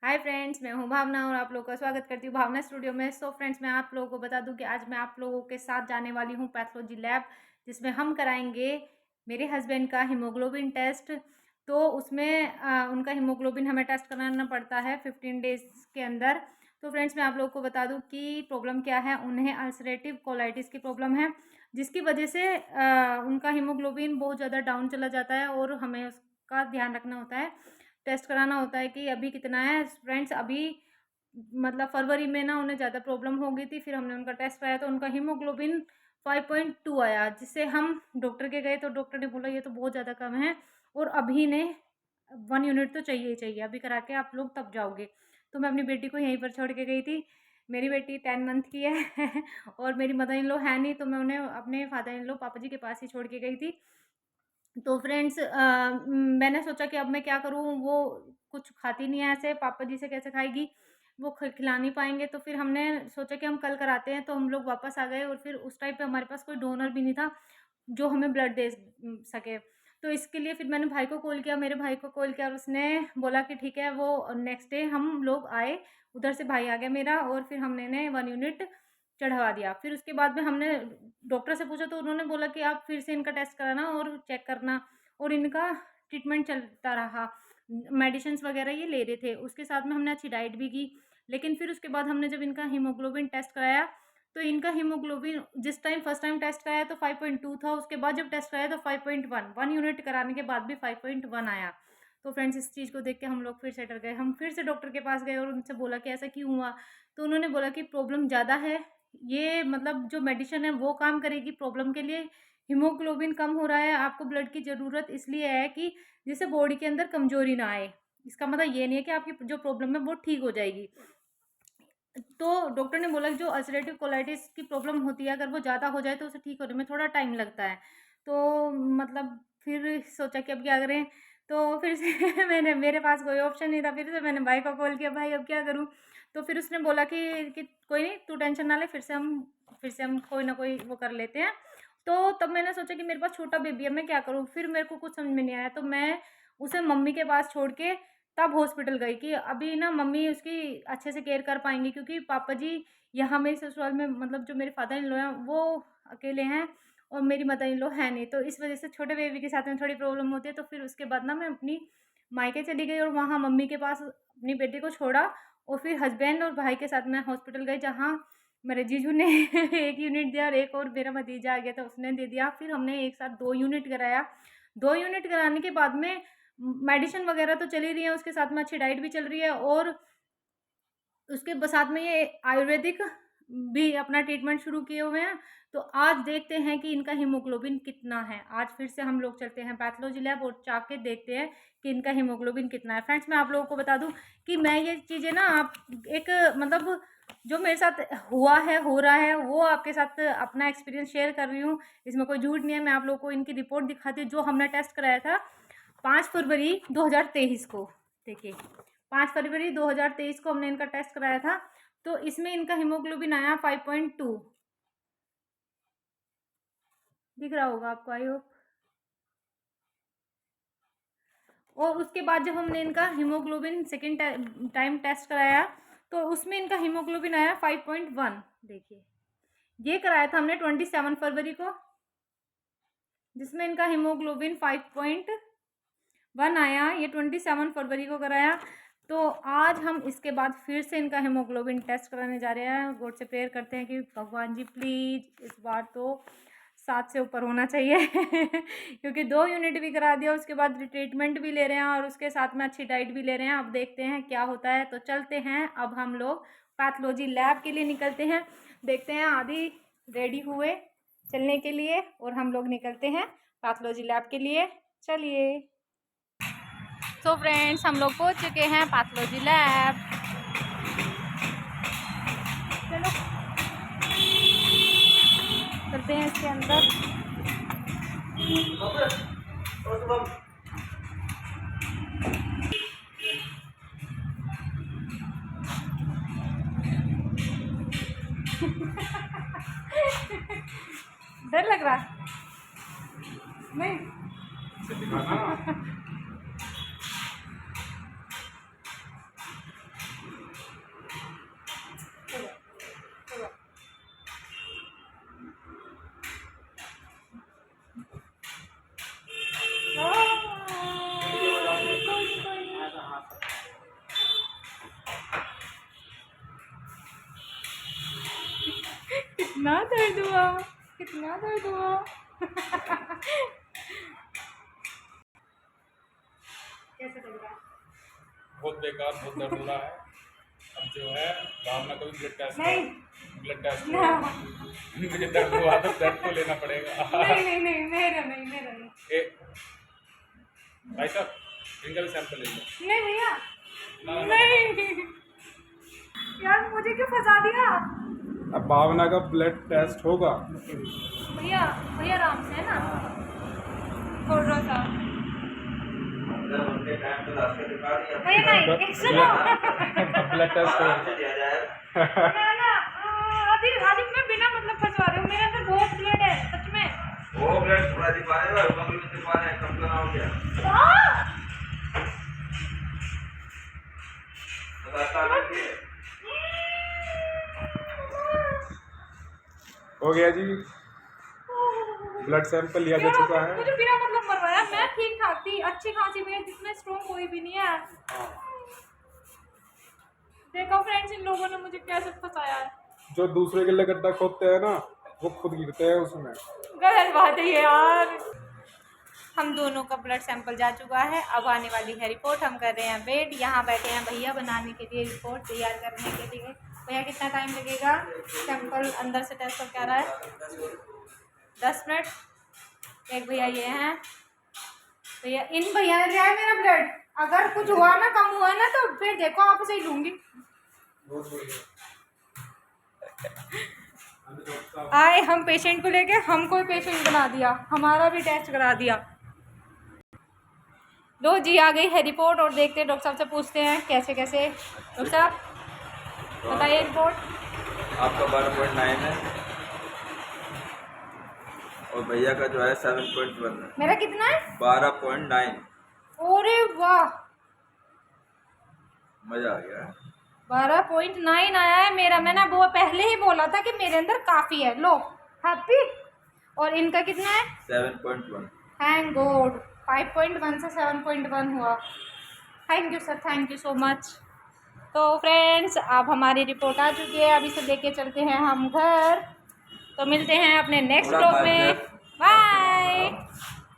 Hi friends, मैं हूं भावना और आप लोगों का स्वागत करती हूं भावना स्टूडियो में। सो फ्रेंड्स, मैं आप लोगों को बता दूं कि आज मैं आप लोगों के साथ जाने वाली हूं पैथोलॉजी लैब, जिसमें हम कराएंगे मेरे हस्बैंड का हीमोग्लोबिन टेस्ट। तो उसमें उनका हीमोग्लोबिन हमें टेस्ट कराना पड़ता है 15 डेज के अंदर। तो फ्रेंड्स, मैं आप लोगों को बता दूँ कि प्रॉब्लम क्या है। उन्हें अल्सरेटिव कोलाइटिस की प्रॉब्लम है, जिसकी वजह से उनका हीमोग्लोबिन बहुत ज़्यादा डाउन चला जाता है और हमें उसका ध्यान रखना होता है, टेस्ट कराना होता है कि अभी कितना है। फ्रेंड्स, अभी मतलब फरवरी में ना उन्हें ज़्यादा प्रॉब्लम हो गई थी, फिर हमने उनका टेस्ट कराया तो उनका हीमोग्लोबिन 5.2 आया, जिससे हम डॉक्टर के गए तो डॉक्टर ने बोला ये तो बहुत ज़्यादा कम है और अभी ने 1 यूनिट तो चाहिए ही चाहिए, अभी करा के आप लोग तब जाओगे। तो मैं अपनी बेटी को यहीं पर छोड़ के गई थी। मेरी बेटी 10 मंथ की है और मेरी मदर इन लॉ है नहीं, तो मैं उन्हें अपने फादर इन लॉ पापा जी के पास ही छोड़ के गई थी। तो फ्रेंड्स, मैंने सोचा कि अब मैं क्या करूँ, वो कुछ खाती नहीं है, ऐसे पापा जी से कैसे खाएगी, वो खिला नहीं पाएंगे। तो फिर हमने सोचा कि हम कल कराते हैं। तो हम लोग वापस आ गए और फिर उस टाइम पे हमारे पास कोई डोनर भी नहीं था जो हमें ब्लड दे सके। तो इसके लिए फिर मैंने भाई को कॉल किया, मेरे भाई को कॉल किया और उसने बोला कि ठीक है। वो नेक्स्ट डे हम लोग आए, उधर से भाई आ गया मेरा और फिर हमने 1 यूनिट चढ़वा दिया। फिर उसके बाद में हमने डॉक्टर से पूछा तो उन्होंने बोला कि आप फिर से इनका टेस्ट कराना और चेक करना, और इनका ट्रीटमेंट चलता रहा। मेडिसिन्स वगैरह ये ले रहे थे, उसके साथ में हमने अच्छी डाइट भी की। लेकिन फिर उसके बाद हमने जब इनका हीमोग्लोबिन टेस्ट कराया तो इनका हीमोग्लोबिन जिस टाइम फर्स्ट टाइम टेस्ट कराया तो 5.2 था, उसके बाद जब टेस्ट कराया तो 5.1, 1 यूनिट कराने के बाद भी 5.1 आया। तो फ्रेंड्स, इस चीज़ को देख के हम लोग फिर से डर गए। हम फिर से डॉक्टर के पास गए और उनसे बोला कि ऐसा क्यों हुआ। तो उन्होंने बोला कि प्रॉब्लम ज़्यादा है, ये मतलब जो मेडिसिन है वो काम करेगी प्रॉब्लम के लिए। हीमोग्लोबिन कम हो रहा है, आपको ब्लड की ज़रूरत इसलिए है कि जिससे बॉडी के अंदर कमजोरी ना आए। इसका मतलब ये नहीं है कि आपकी जो प्रॉब्लम है वो ठीक हो जाएगी। तो डॉक्टर ने बोला कि जो अल्सरेटिव कोलाइटिस की प्रॉब्लम होती है, अगर वो ज़्यादा हो जाए तो उसे ठीक होने में थोड़ा टाइम लगता है। तो मतलब फिर सोचा कि अब क्या करें। तो फिर से मैंने, मेरे पास कोई ऑप्शन नहीं था, फिर से मैंने भाई को कॉल किया, भाई अब क्या करूं। तो फिर उसने बोला कि कोई नहीं, तू टेंशन ना ले, फिर से हम कोई ना कोई वो कर लेते हैं। तो तब मैंने सोचा कि मेरे पास छोटा बेबी है, मैं क्या करूँ। फिर मेरे को कुछ समझ में नहीं आया, तो मैं उसे मम्मी के पास छोड़ के तब हॉस्पिटल गई कि अभी ना मम्मी उसकी अच्छे से केयर कर पाएंगी, क्योंकि पापा जी यहाँ मेरे ससुराल में, मतलब जो मेरे फादर इन लॉ हैं वो अकेले हैं और मेरी मदर इन लॉ है नहीं। तो इस वजह से छोटे बेबी के साथ में थोड़ी प्रॉब्लम होती है। तो फिर उसके बाद ना मैं अपनी मायके चली गई और वहाँ मम्मी के पास अपनी बेटी को छोड़ा और फिर हस्बैंड और भाई के साथ मैं हॉस्पिटल गई, जहाँ मेरे जीजू ने 1 यूनिट दिया और एक और मेरा भतीजा आ गया था, उसने दे दिया। फिर हमने एक साथ 2 यूनिट कराया। 2 यूनिट कराने के बाद में मेडिसिन वगैरह तो चल ही रही है, उसके साथ में अच्छी डाइट भी चल रही है और उसके साथ में ये आयुर्वेदिक भी अपना ट्रीटमेंट शुरू किए हुए हैं। तो आज देखते हैं कि इनका हीमोग्लोबिन कितना है। आज फिर से हम लोग चलते हैं पैथोलॉजी लैब और चाक के देखते हैं कि इनका हीमोग्लोबिन कितना है। फ्रेंड्स, मैं आप लोगों को बता दूं कि मैं ये चीज़ें ना आप एक मतलब जो मेरे साथ हुआ है, हो रहा है, वो आपके साथ अपना एक्सपीरियंस शेयर कर रही हूँ। इसमें कोई झूठ नहीं है। मैं आप लोगों को इनकी रिपोर्ट दिखाती हूँ जो हमने टेस्ट कराया था 5 फरवरी 2023 को। देखिए, 5 फरवरी 2023 को हमने इनका टेस्ट कराया था। तो इसमें इनका हीमोग्लोबिन आया 5.2, दिख रहा होगा आपको, आई होप। और उसके बाद जब हमने इनका हीमोग्लोबिन सेकेंड टाइम टेस्ट कराया तो उसमें इनका हीमोग्लोबिन आया 5.1। देखिए, ये कराया था हमने 27 फरवरी को, जिसमें इनका हीमोग्लोबिन 5.1 आया। ये 27 फरवरी को कराया। तो आज हम इसके बाद फिर से इनका हीमोग्लोबिन टेस्ट कराने जा रहे हैं। गॉड से प्रेयर करते हैं कि भगवान जी प्लीज़ इस बार तो 7 से ऊपर होना चाहिए क्योंकि 2 यूनिट भी करा दिया, उसके बाद ट्रीटमेंट भी ले रहे हैं और उसके साथ में अच्छी डाइट भी ले रहे हैं। अब देखते हैं क्या होता है। तो चलते हैं, अब हम लोग पैथोलॉजी लैब के लिए निकलते हैं। देखते हैं, आदि रेडी हुए चलने के लिए और हम लोग निकलते हैं पैथोलॉजी लैब के लिए। चलिए। तो फ्रेंड्स, हम लोग पहुंच चुके हैं पैथोलॉजी लैब। चलो चलते हैं इसके अंदर। डर लग रहा नहीं? कितना दर्द हुआ, कितना दर्द हुआ। कैसे लग रहा है? बहुत बेकार, बहुत दर्द हो रहा है। अब जो है भावना का भी ब्लड टेस्ट मुझे दर्द हुआ तो दर्द को लेना पड़ेगा। नहीं मेरा नहीं। भाई साहब इनका भी सैंपल ले लो। नहीं भैया, ना। नहीं यार, मुझे क्यों फंसा दिया? अब भावना का ब्लड टेस्ट होगा। भैया आराम से है ना, थोड़ा सा भैया, नहीं सुनो। ब्लड टेस्ट हो ना आदि मैं बिना मतलब फंसवा रही हूँ, मेरे अंदर बहुत ब्लड है सच में। वो ब्लड थोड़ा दिखा रहे हो, कम दिखा रहे हैं, कम करना हो गया। हो गया जी, ब्लड सैंपल लिया जा चुका है। मुझे बिना मतलब मरवाया, मैं ठीक ठाक थी, अच्छी खांसी में, जितना स्ट्रॉन्ग कोई भी नहीं है। देखो फ्रेंड्स, इन लोगों ने मुझे कैसे फंसाया है। जो दूसरे के लिए गड्ढा खोदते हैं ना, वो खुद गिरते हैं उसमें। गलत बात है ये यार। हम दोनों का ब्लड सैंपल जा चुका है, अब आने वाली है रिपोर्ट। हम कर रहे हैं वेट। यहाँ बैठे हैं भैया बनाने के लिए, रिपोर्ट तैयार करने के लिए। भैया कितना टाइम लगेगा? सैंपल अंदर से टेस्ट करके आ रहा है 10 मिनट। एक भैया ये हैं, भैया इन भैया ने लिया है मेरा ब्लड। अगर कुछ हुआ ना, कम हुआ ना, तो फिर देखो आप से ही लूंगी। आए हम पेशेंट को लेके, हमको ही पेशेंट बना दिया, हमारा भी टेस्ट करा दिया। लो जी, आ गई है रिपोर्ट और देखते हैं, डॉक्टर साहब से पूछते हैं कैसे कैसे। डॉक्टर साहब बताइए रिपोर्ट। आपका 12.9 है और भैया का जो है 7.1 है। मेरा कितना है? 12.9। अरे वाह, मजा आ गया। 12.9 आया है मेरा। मैंने वो पहले ही बोला था कि मेरे अंदर काफ़ी है। लो हैप्पी। और इनका कितना है? 7.1। थैंक गॉड, 5.1 से 7.1 हुआ। Thank you sir, thank you so much. तो फ्रेंड्स, अब हमारी रिपोर्ट आ चुकी है, अभी से लेके चलते हैं हम घर। तो मिलते हैं अपने नेक्स्ट ब्लॉग में। बाय।